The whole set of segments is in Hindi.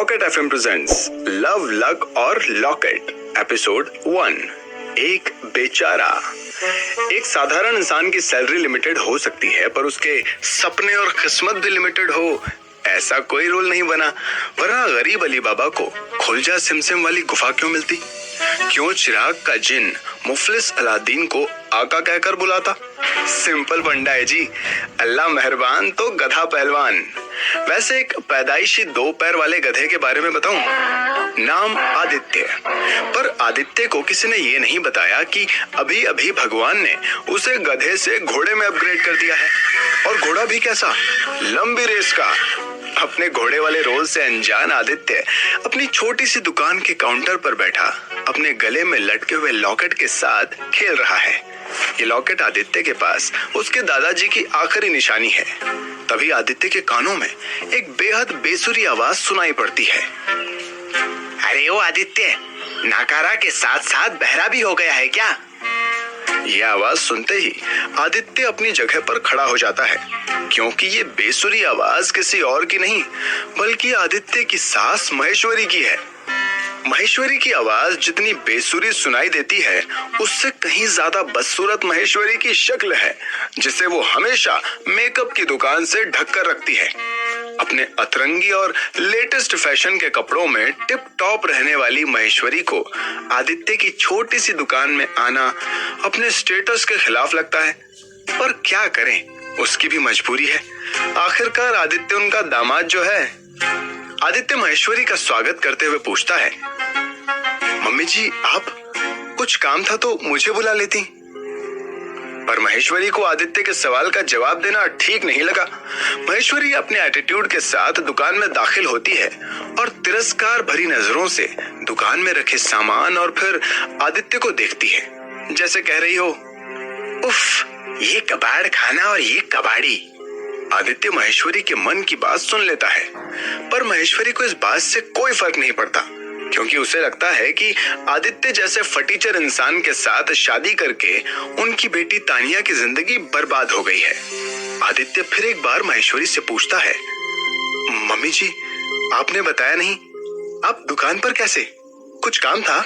Pocket FM presents love luck और लॉकेट एपिसोड 1। एक बेचारा। एक साधारण इंसान की सैलरी लिमिटेड हो सकती है, पर उसके सपने और किस्मत भी लिमिटेड हो, ऐसा कोई रूल नहीं बना। वरना गरीब अली बाबा को खुलजा सिमसिम वाली गुफा क्यों मिलती? क्यों चिराग का जिन मुफलिस अलादीन को आका कहकर बुलाता? सिंपल फंडा है जी, अल्लाह मेहरबान तो गधा पहलवान। वैसे एक पैदाइशी 2 पैर वाले गधे के बारे में बताऊं, नाम आदित्य। पर आदित्य को किसी ने ये नहीं बताया कि अभी अभी भगवान ने उसे गधे से घोड़े में अपग्रेड कर दिया है। और घोड़ा भी कैसा, लंबी रेस का। अपने घोड़े वाले रोल से अनजान आदित्य अपनी छोटी सी दुकान के काउंटर पर बैठा अपने गले में लटके हुए लॉकेट के साथ खेल रहा है। ये लॉकेट आदित्य के पास उसके दादाजी की आखिरी निशानी है। तभी आदित्य के कानों में एक बेहद बेसुरी आवाज सुनाई पड़ती है। अरे ओ आदित्य, नाकारा के साथ साथ बहरा भी हो गया है क्या? यह आवाज सुनते ही आदित्य अपनी जगह पर खड़ा हो जाता है, क्योंकि ये बेसुरी आवाज किसी और की नहीं बल्कि आदित्य की सास महेश्वरी की है। महेश्वरी की आवाज जितनी बेसुरी सुनाई देती है, उससे कहीं ज्यादा बदसूरत महेश्वरी की शक्ल है, जिसे वो हमेशा मेकअप की दुकान से ढककर रखती है। अपने अतरंगी और लेटेस्ट फैशन के कपड़ों में टिप टॉप रहने वाली महेश्वरी को आदित्य की छोटी सी दुकान में आना अपने स्टेटस के खिलाफ लगता है। पर क्या करें, उसकी भी मजबूरी है। आखिरकार आदित्य उनका दामाद जो है। आदित्य महेश्वरी का स्वागत करते हुए पूछता है, मम्मी जी आप, कुछ काम था तो मुझे बुला लेती। पर महेश्वरी को आदित्य के सवाल का जवाब देना ठीक नहीं लगा। महेश्वरी अपने एटीट्यूड के साथ दुकान में दाखिल होती है और तिरस्कार भरी नजरों से दुकान में रखे सामान और फिर आदित्य को देखती है, जैसे कह रही हो, उफ, ये कबाड़ खाना और ये कबाड़ी। आदित्य महेश्वरी के मन की बात सुन लेता है, पर महेश्वरी को इस बात से कोई फर्क नहीं पड़ता, क्योंकि उसे लगता है कि आदित्य जैसे फटीचर इंसान के साथ शादी करके उनकी बेटी तानिया की जिंदगी बर्बाद हो गई है। आदित्य फिर एक बार महेश्वरी से पूछता है, मम्मी जी आपने बताया नहीं, आप दुकान पर कैसे, कुछ काम था?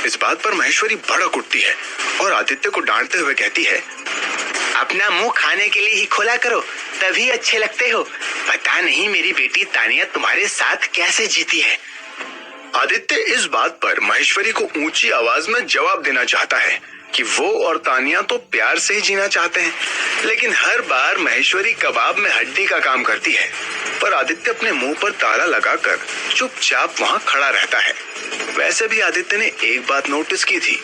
इस बात पर महेश्वरी भड़क उठती है और आदित्य को डांटते हुए कहती है, अपना मुंह खाने के लिए ही खोला करो, तभी अच्छे लगते हो। पता नहीं मेरी बेटी तानिया तुम्हारे साथ कैसे जीती है। आदित्य इस बात पर महेश्वरी को ऊंची आवाज में जवाब देना चाहता है कि वो और तानिया तो प्यार से ही जीना चाहते हैं, लेकिन हर बार महेश्वरी कबाब में हड्डी का काम करती है। पर आदित्य अपने मुंह पर ताला लगाकर चुपचाप वहां खड़ा रहता है। वैसे भी आदित्य ने एक बात नोटिस की थी,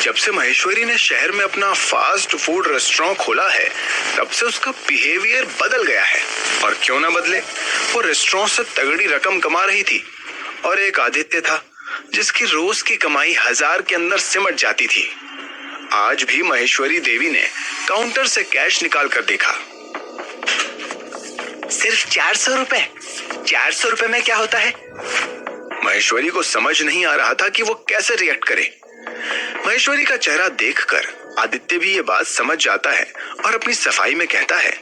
जब से महेश्वरी ने शहर में अपना फास्ट फूड रेस्टोरेंट खोला है, तब से उसका बिहेवियर बदल गया है। और क्यों ना बदले, वो रेस्टोरेंट से तगड़ी रकम कमा रही थी और एक आदित्य था जिसकी रोज की कमाई 1000 के अंदर सिमट जाती थी। आज भी महेश्वरी देवी ने काउंटर से कैश निकाल कर देखा। सिर्फ 400 रुपए? 400 रुपए में क्या होता है? महेश्वरी को समझ नहीं आ रहा था कि वो कैसे रिएक्ट करे। महेश्वरी का चेहरा देखकर आदित्य भी ये बात समझ जाता है और अपनी सफाई में कहता है,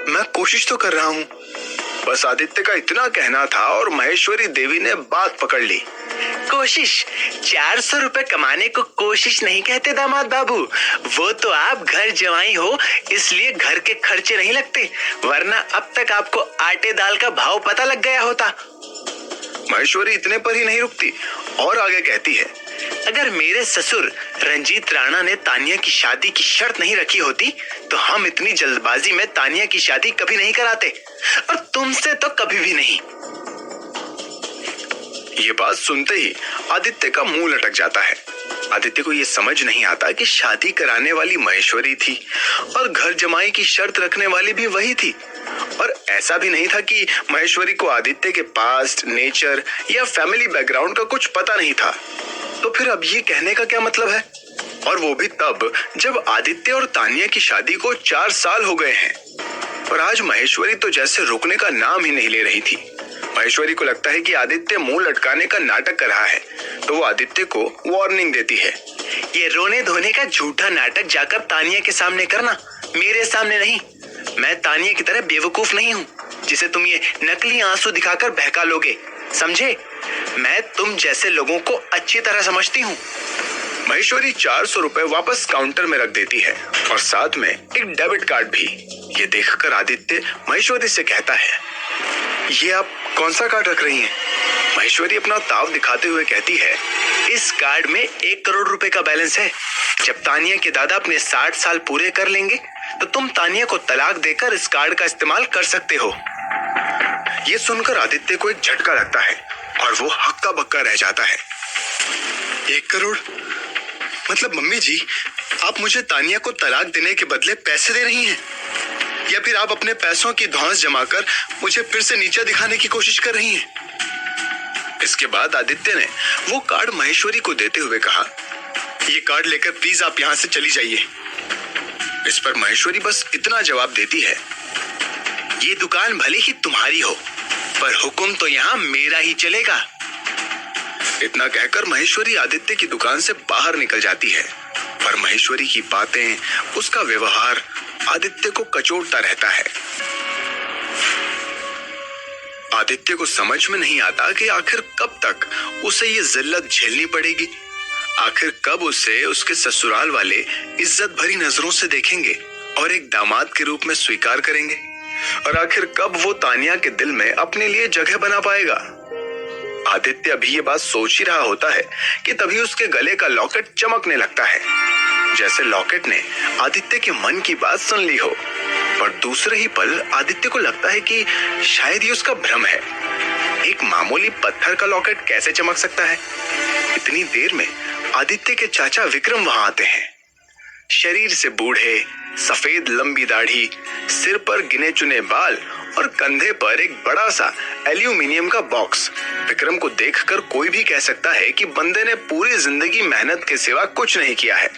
मैं कोशिश तो कर रहा हूँ। बस आदित्य का इतना कहना था और महेश्वरी देवी ने बात पकड़ ली। कोशिश? 400 रुपए कमाने को कोशिश नहीं कहते दामाद बाबू, वो तो आप घर जवाई हो इसलिए घर के खर्चे नहीं लगते, वरना अब तक आपको आटे दाल का भाव पता लग गया होता। महेश्वरी इतने पर ही नहीं रुकती और आगे कहती है, अगर मेरे ससुर रंजीत राणा ने तानिया की शादी की शर्त नहीं रखी होती तो हम इतनी जल्दबाजी में तानिया की शादी कभी नहीं कराते, और तुमसे तो कभी भी नहीं। ये बात सुनते ही आदित्य का मुंह लटक जाता है। आदित्य को ये समझ नहीं आता कि शादी कराने वाली महेश्वरी थी और घर जमाई की शर्त रखने वाली भी वही थी। और ऐसा भी नहीं था कि महेश्वरी को आदित्य के पास्ट, नेचर या फैमिली बैकग्राउंड का कुछ पता नहीं था। तो फिर अब ये कहने का क्या मतलब है? और वो भी तब जब आदित्य और तानिया की शादी को 4 साल हो गए हैं। पर आज महेश्वरी तो जैसे रुकने का नाम ही नहीं ले रही थी। महेश्वरी को लगता है कि आदित्य मुंह लटकाने का नाटक कर रहा है, तो वो आदित्य को वार्निंग देती है, ये रोने धोने का झूठा नाटक जाकर तानिया के सामने करना, मेरे सामने नहीं। मैं तानिया की तरह बेवकूफ नहीं हूँ जिसे तुम ये नकली आंसू दिखाकर बहका लोगे। समझे? मैं तुम जैसे लोगों को अच्छी तरह समझती हूँ। महेश्वरी 400 रुपए वापस काउंटर में रख देती है और साथ में एक डेबिट कार्ड भी। ये देखकर आदित्य महेश्वरी से कहता है, ये आप कौन सा कार्ड रख रही हैं? महेश्वरी अपना ताव दिखाते हुए कहती है, इस कार्ड में 1 करोड़ रुपए का बैलेंस है। जब तानिया के दादा अपने 60 साल पूरे कर लेंगे तो तुम तानिया को तलाक देकर इस कार्ड का इस्तेमाल कर सकते हो। ये सुनकर आदित्य को एक झटका लगता है और वो हक्का बक्का रह जाता है। 1 करोड़? मतलब मम्मी जी, आप मुझे तानिया को तलाक देने के बदले पैसे दे रही हैं? या फिर आप अपने पैसों की धौंस जमाकर मुझे फिर से नीचा दिखाने की कोशिश कर रही हैं? इसके बाद आदित्य ने वो कार्ड महेश्वरी को देते हुए कहा, ये कार्ड लेकर प्लीज आप यहां से चली जाइए। इस पर महेश्वरी बस इतना जवाब देती है, ये दुकान भले ही तुम्हारी हो पर हुक्म तो यहाँ मेरा ही चलेगा। इतना कहकर महेश्वरी आदित्य की दुकान से बाहर निकल जाती है। पर महेश्वरी की बातें, उसका व्यवहार आदित्य को कचोटता रहता है। आदित्य को समझ में नहीं आता कि आखिर कब तक उसे ये जिल्लत झेलनी पड़ेगी। आखिर कब उसे उसके ससुराल वाले इज्जत भरी नजरों से देखेंगे और एक दामाद के रूप में स्वीकार करेंगे। और आखिर कब वो तानिया के दिल में अपने लिए जगह बना पाएगा। आदित्य अभी ये बात सोच ही रहा होता है कि तभी उसके गले का लॉकेट चमकने लगता है, जैसे लॉकेट ने आदित्य के मन की बात सुन ली हो। पर दूसरे ही पल आदित्य को लगता है कि शायद ये उसका भ्रम है। एक मामूली पत्थर का लॉकेट कैसे चमक सकता है? इतनी देर में आदित्य के चाचा विक्रम वहां आते हैं। शरीर से बूढ़े, सफेद लंबी दाढ़ी, सिर पर गिने चुने बाल और कंधे पर एक बड़ा सा एल्यूमिनियम का बॉक्स। विक्रम को देखकर कोई भी कह सकता है कि बंदे ने पूरी जिंदगी मेहनत के सिवा कुछ नहीं किया है।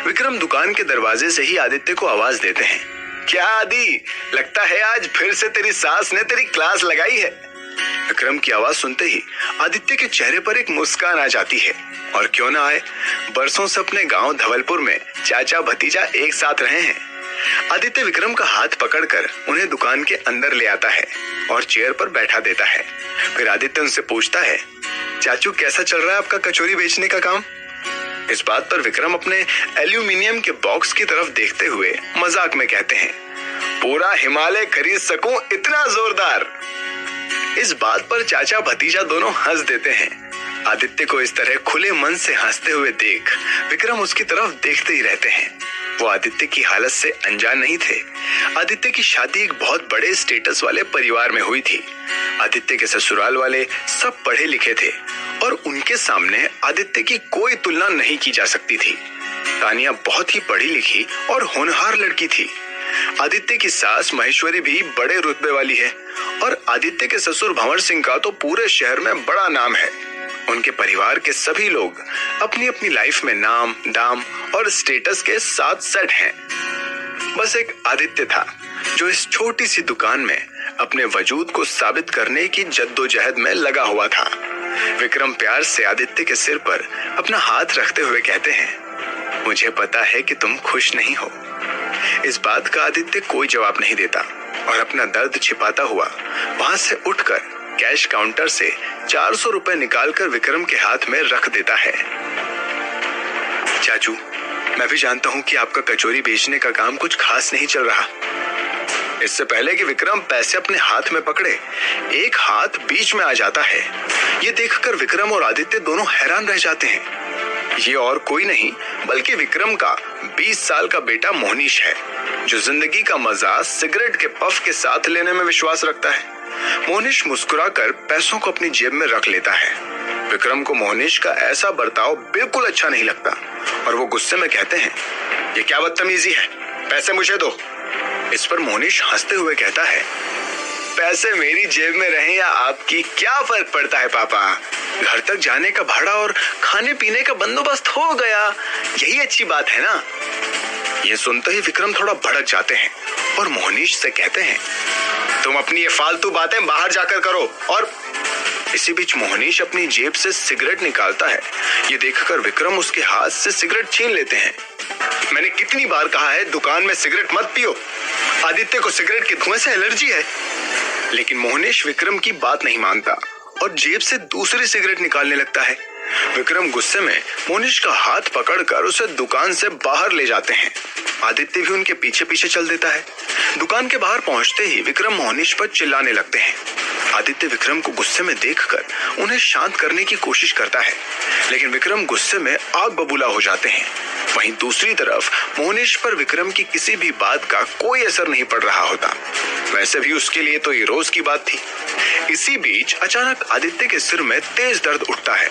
विक्रम दुकान के दरवाजे से ही आदित्य को आवाज देते हैं, क्या आदि, लगता है आज फिर से तेरी सास ने तेरी क्लास लगाई है। विक्रम की आवाज सुनते ही आदित्य के चेहरे पर एक मुस्कान आ जाती है। और क्यों ना आए, बरसों से अपने गांव धवलपुर में चाचा भतीजा एक साथ रहे हैं। आदित्य विक्रम का हाथ पकड़कर उन्हें दुकान के अंदर ले आता है और चेयर पर बैठा देता है। फिर आदित्य उनसे पूछता है, चाचू कैसा चल रहा है आपका कचौरी बेचने का काम? इस बात पर विक्रम अपने एल्यूमिनियम के बॉक्स की तरफ देखते हुए मजाक में कहते हैं, पूरा हिमालय खरीद सकूं इतना जोरदार। इस बात पर चाचा भतीजा दोनों हंस देते हैं। आदित्य को इस तरह खुले मन से हंसते हुए देख विक्रम उसकी तरफ देखते ही रहते हैं। वो आदित्य की हालत से अनजान नहीं थे। आदित्य की शादी एक बहुत बड़े स्टेटस वाले परिवार में हुई थी। आदित्य के ससुराल वाले सब पढ़े लिखे थे और उनके सामने आदित्य की कोई तुलना नहीं की जा सकती थी। तानिया बहुत ही पढ़ी लिखी और होनहार लड़की थी। आदित्य की सास महेश्वरी भी बड़े रुतबे वाली है और आदित्य के ससुर भंवर सिंह का तो पूरे शहर में बड़ा नाम है। उनके परिवार के सभी लोग अपनी अपनी लाइफ में नाम, दाम और स्टेटस के साथ सेट हैं। बस एक आदित्य था जो इस छोटी सी दुकान में अपने वजूद को साबित करने की जद्दोजहद में लगा हुआ था। विक्रम प्यार से आदित्य के सिर पर अपना हाथ रखते हुए कहते हैं, मुझे पता है कि तुम खुश नहीं हो। इस बात का आदित्य कोई जवाब नहीं देता और अपना दर्द छिपाता हुआ वहां से उठकर कैश काउंटर से 400 रुपए निकालकर विक्रम के हाथ में रख देता है। चाचू, मैं भी जानता हूं कि आपका कचौरी बेचने का काम कुछ खास नहीं चल रहा। इससे पहले कि विक्रम पैसे अपने हाथ में पकड़े, एक हाथ बीच में आ जाता है। ये देखकर विक्रम और आदित्य दोनों हैरान रह जाते हैं। ये और कोई नहीं बल्कि विक्रम का 20 साल का बेटा मोहनीश है, जो जिंदगी का मजा सिगरेट के पफ के साथ लेने में विश्वास रखता है। मोहनीश मुस्कुराकर पैसों को अपनी जेब में रख लेता है। विक्रम को मोहनीश का ऐसा बर्ताव बिल्कुल अच्छा नहीं लगता और वो गुस्से में कहते हैं, ये क्या बदतमीजी है, पैसे मुझे दो। इस पर मोहनीश हंसते हुए कहता है, पैसे मेरी जेब में रहें या आपकी, क्या फर्क पड़ता है पापा। घर तक जाने का भाड़ा और खाने पीने का बंदोबस्त हो गया, यही अच्छी बात है ना। ये सुनते ही विक्रम थोड़ा भड़क जाते हैं और मोहनीश से कहते हैं, तुम अपनी ये फालतू बातें बाहर जाकर करो। और इसी बीच मोहनीश अपनी जेब से सिगरेट निकालता है। ये देखकर विक्रम उसके हाथ से सिगरेट छीन लेते हैं। मैंने कितनी बार कहा है दुकान में सिगरेट मत पियो, आदित्य को सिगरेट के धुएं से एलर्जी है। लेकिन मोहनीश विक्रम की बात नहीं मानता और जेब से दूसरी सिगरेट निकालने लगता है। विक्रम गुस्से में मोनिश का हाथ पकड़कर उसे दुकान से बाहर ले जाते हैं। आदित्य भी उनके पीछे पीछे चल देता है। दुकान के बाहर पहुंचते ही विक्रम मोनिश पर चिल्लाने लगते हैं। आदित्य विक्रम को गुस्से में देखकर उन्हें शांत करने की कोशिश करता है, लेकिन विक्रम गुस्से में आग बबूला हो जाते हैं। वहीं दूसरी तरफ मोनिश पर विक्रम की किसी भी बात का कोई असर नहीं पड़ रहा होता। वैसे भी उसके लिए तो ये रोज की बात थी। इसी बीच अचानक आदित्य के सिर में तेज दर्द उठता है।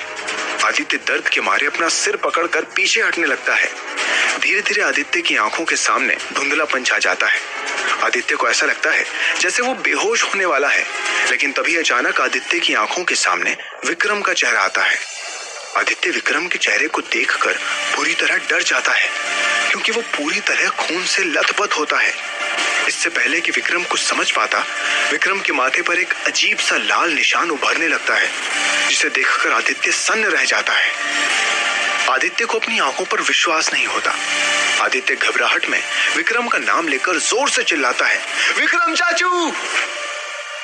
आदित्य दर्द के मारे अपना सिर पकड़कर पीछे हटने लगता है। धीरे धीरे आदित्य की आंखों के सामने धुंधलापन छा जाता है। आदित्य को ऐसा लगता है जैसे वो बेहोश होने वाला है, लेकिन तभी अचानक आदित्य की आंखों के सामने विक्रम का चेहरा आता है। आदित्य विक्रम के चेहरे को देखकर पूरी तरह डर जाता है, क्योंकि वो पूरी तरह खून से लथपथ होता है। इससे पहले कि विक्रम कुछ समझ पाता, विक्रम के माथे पर एक अजीब सा लाल निशान उभरने लगता है, जिसे देखकर आदित्य सन्न रह जाता है। आदित्य को अपनी आंखों पर विश्वास नहीं होता। आदित्य घबराहट में विक्रम का नाम लेकर जोर से चिल्लाता है, विक्रम चाचू।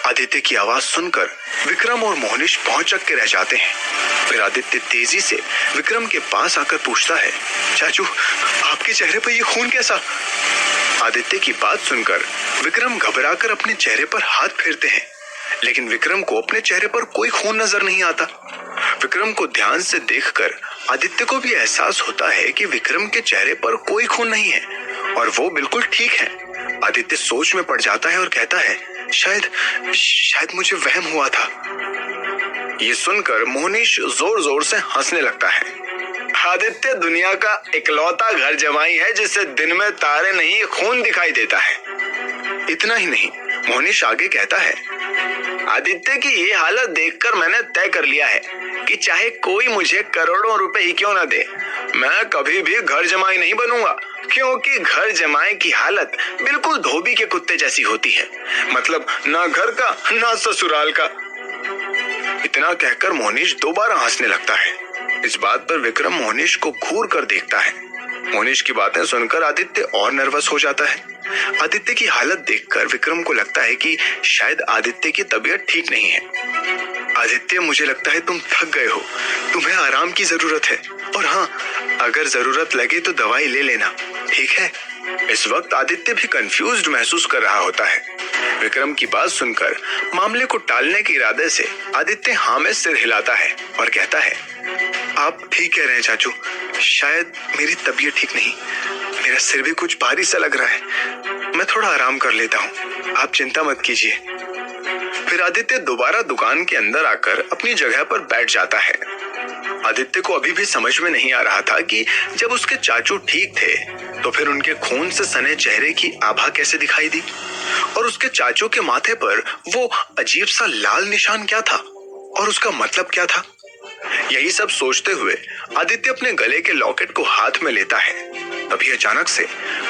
आदित्य की आवाज सुनकर विक्रम और मोहनिश भौचक के रह जाते हैं। फिर आदित्य तेजी से विक्रम के पास आकर पूछता है, चाचू आपके चेहरे पर ये खून कैसा? आदित्य की बात सुनकर विक्रम घबराकर अपने चेहरे पर हाथ फेरते हैं, लेकिन विक्रम को अपने चेहरे पर कोई खून नजर नहीं आता। विक्रम को ध्यान से देखकर आदित्य को भी एहसास होता है कि विक्रम के चेहरे पर कोई खून नहीं है और वो बिल्कुल ठीक है। आदित्य सोच में पड़ जाता है और कहता है, शायद मुझे वहम हुआ था। ये सुनकर मोहनिश जोर जोर से हंसने लगता है। आदित्य दुनिया का इकलौता घर जमाई है जिसे दिन में तारे नहीं खून दिखाई देता है। इतना ही नहीं, मोहनिश आगे कहता है, आदित्य की ये हालत देखकर मैंने तय कर लिया है कि चाहे कोई मुझे करोड़ों रुपए ही क्यों ना दे, मैं कभी भी घर जमाई नहीं बनूंगा, क्योंकि घर जमाई की हालत बिल्कुल धोबी के कुत्ते जैसी होती है, मतलब ना घर का ना ससुराल का। इतना कहकर मोहनिश दोबारा हंसने लगता है। इस बात पर विक्रम मोहनिश को घूर कर देखता है। मोहनिश की बातें सुनकर आदित्य और नर्वस हो जाता है। आदित्य की हालत देखकर विक्रम को लगता है कि शायद आदित्य की तबीयत ठीक नहीं है। आदित्य, मुझे लगता है तुम थक गए हो, तुम्हें आराम की जरूरत है, और हाँ, अगर जरूरत लगे तो दवाई ले लेना, ठीक है? इस वक्त आदित्य भी कंफ्यूज्ड महसूस कर रहा होता है। विक्रम की बात सुनकर मामले को टालने के इरादे से आदित्य हाँ में सिर हिलाता है और कहता है, आप ठीक कह रहे हैं चाचू, शायद मेरी तबीयत ठीक नहीं, मेरा सिर भी कुछ भारी सा लग रहा है, मैं थोड़ा आराम कर लेता हूँ, आप चिंता मत कीजिए। फिर आदित्य दोबारा दुकान के अंदर आकर अपनी जगह पर बैठ जाता है। आदित्य को अभी भी समझ में नहीं आ रहा था कि जब उसके चाचू ठीक थे तो फिर उनके खून से सने चेहरे की आभा कैसे दिखाई दी, और उसके चाचू के माथे पर वो अजीब सा लाल निशान क्या था और उसका मतलब क्या था। यही सब सोचते हुए आदित्य अपने गले के लॉकेट को हाथ में लेता है। तभी अचानक से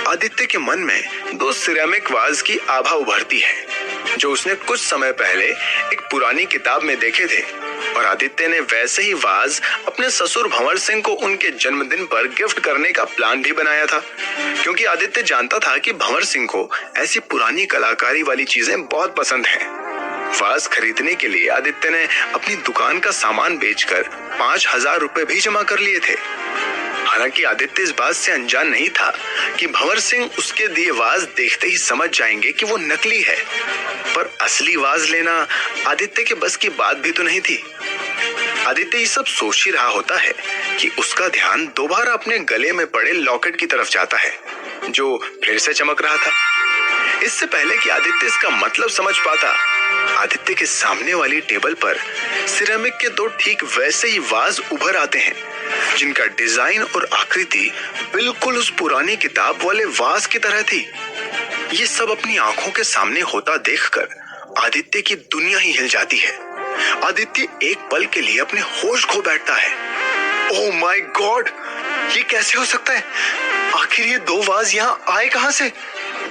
आदित्य के मन में दो सिरेमिक वाज की आभा उभरती है, जो उसने कुछ समय पहले एक पुरानी किताब में देखे थे, और आदित्य ने वैसे ही वाज अपने ससुर भंवर सिंह को उनके जन्मदिन पर गिफ्ट करने का प्लान भी बनाया था, क्योंकि आदित्य जानता था कि भंवर सिंह को ऐसी पुरानी कलाकारी वाली चीजें बहुत पसंद हैं। वाज खरीदने के लिए आदित्य ने अपनी दुकान का सामान बेचकर 5,000 रुपए भी जमा कर लिए थे। हालांकि आदित्य इस बात से अनजान नहीं था कि भंवर सिंह उसके दिए वाज देखते ही समझ जाएंगे कि वो नकली है, पर असली वाज लेना आदित्य के बस की बात भी तो नहीं थी। आदित्य ये सब सोच ही रहा होता है कि उसका ध्यान दोबारा अपने गले में पड़े लॉकेट की तरफ जाता है, जो फिर से चमक रहा था। इससे पहले कि आदित्य इसका मतलब समझ पाता, आदित्य के सामने वाली टेबल पर सिरेमिक के दो ठीक वैसे ही वाज उभर आते हैं, जिनका डिजाइन और आकृति बिल्कुल उस पुरानी किताब वाले वाज की तरह थी। ये सब अपनी आंखों के सामने होता देखकर आदित्य की दुनिया ही हिल जाती है। आदित्य एक पल के लिए अपने होश खो बैठता है। ओह माय गॉड, ये कैसे हो सकता है? आखिर ये दो वाज यहाँ आए कहां से?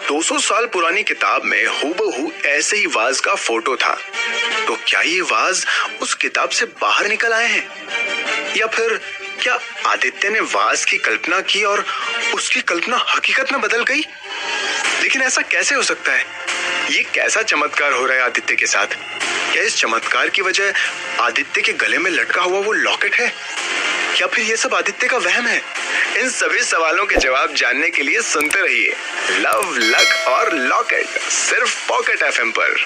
200 साल पुरानी किताब में हूबहू ऐसे ही वाज का फोटो था, तो क्या ये वाज उस किताब से बाहर निकल आए हैं, या फिर क्या आदित्य ने वाज की कल्पना की और उसकी कल्पना हकीकत में बदल गई? लेकिन ऐसा कैसे हो सकता है? ये कैसा चमत्कार हो रहा है आदित्य के साथ? क्या इस चमत्कार की वजह आदित्य के गले में लटका हुआ वो लॉकेट है, या फिर ये सब आदित्य का वहम है? इन सभी सवालों के जवाब जानने के लिए सुनते रहिए लव, लक और लॉकेट, सिर्फ पॉकेट एफएम पर।